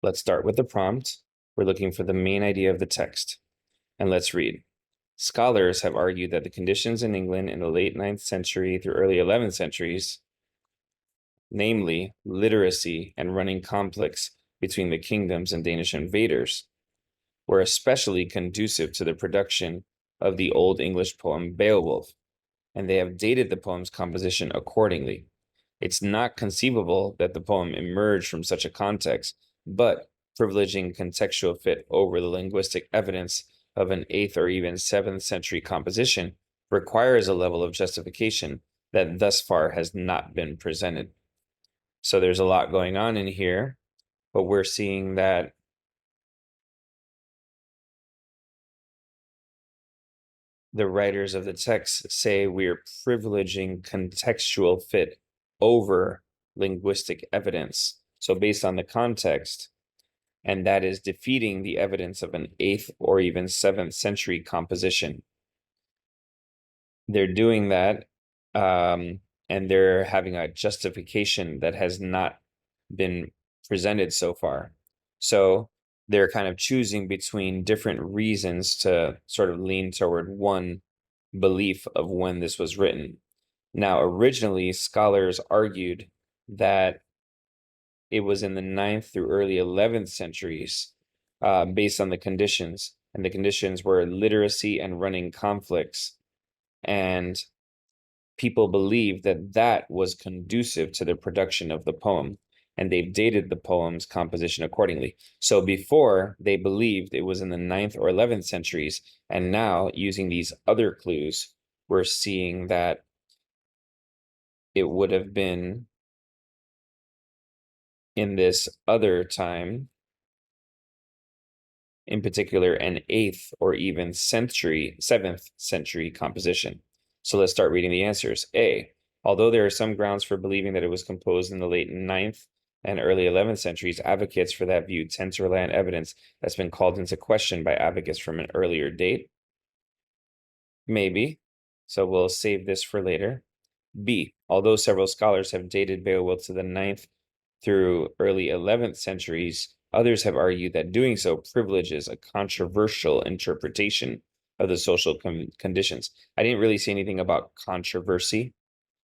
Let's start with the prompt. We're looking for the main idea of the text. And let's read. Scholars have argued that the conditions in England in the late 9th century through early 11th centuries, namely literacy and running conflicts between the kingdoms and Danish invaders, were especially conducive to the production of the Old English poem Beowulf, and they have dated the poem's composition accordingly. It's not conceivable that the poem emerged from such a context, but privileging contextual fit over the linguistic evidence of an 8th or even 7th century composition requires a level of justification that thus far has not been presented. So there's a lot going on in here, but we're seeing that the writers of the text say we're privileging contextual fit over linguistic evidence. So based on the context, and that is defeating the evidence of an 8th or even 7th century composition. They're doing that, and they're having a justification that has not been presented so far. So they're kind of choosing between different reasons to sort of lean toward one belief of when this was written. Now, originally, scholars argued that it was in the 9th through early 11th centuries, based on the conditions. And the conditions were literacy and running conflicts. And people believed that that was conducive to the production of the poem. And they've dated the poem's composition accordingly. So before, they believed it was in the 9th or 11th centuries. And now, using these other clues, we're seeing that it would have been in this other time, in particular an 8th or even 7th century composition. So let's start reading the answers. A, although there are some grounds for believing that it was composed in the late 9th and early 11th centuries, advocates for that view tend to rely on evidence that's been called into question by advocates from an earlier date. Maybe. So we'll save this for later. B, although several scholars have dated Beowulf to the 9th through early 11th centuries, others have argued that doing so privileges a controversial interpretation of the social conditions. I didn't really see anything about controversy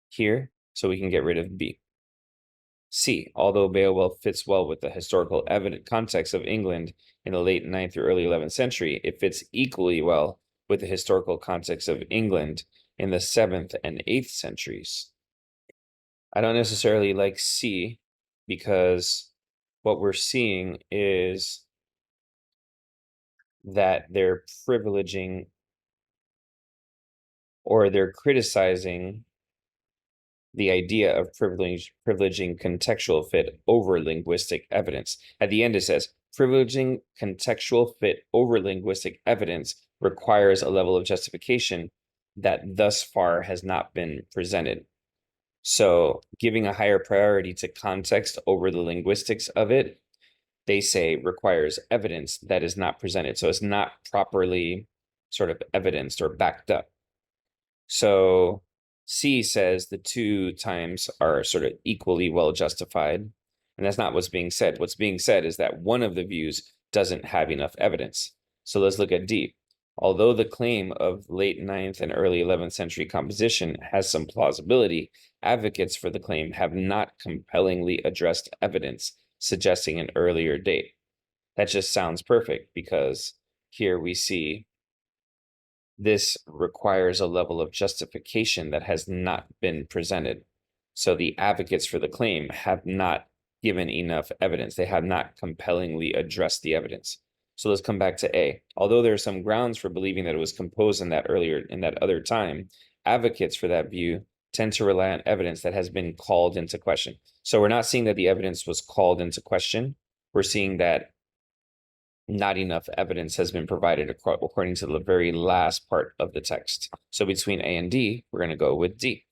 here, so we can get rid of B. C, although Beowulf fits well with the historical context of England in the late 9th through early 11th century, it fits equally well with the historical context of England in the 7th and 8th centuries. I don't necessarily like C, because what we're seeing is that they're privileging or they're criticizing the idea of privileging contextual fit over linguistic evidence. At the end, it says, privileging contextual fit over linguistic evidence requires a level of justification that thus far has not been presented. So giving a higher priority to context over the linguistics of it, they say requires evidence that is not presented. So it's not properly sort of evidenced or backed up. So C says the two times are sort of equally well justified. And that's not what's being said. What's being said is that one of the views doesn't have enough evidence. So let's look at D. Although the claim of late 9th and early 11th century composition has some plausibility, advocates for the claim have not compellingly addressed evidence suggesting an earlier date. That just sounds perfect, because here we see this requires a level of justification that has not been presented. So the advocates for the claim have not given enough evidence. They have not compellingly addressed the evidence. So let's come back to A. Although there are some grounds for believing that it was composed in that other time, advocates for that view tend to rely on evidence that has been called into question. So we're not seeing that the evidence was called into question. We're seeing that not enough evidence has been provided according to the very last part of the text. So between A and D, we're going to go with D.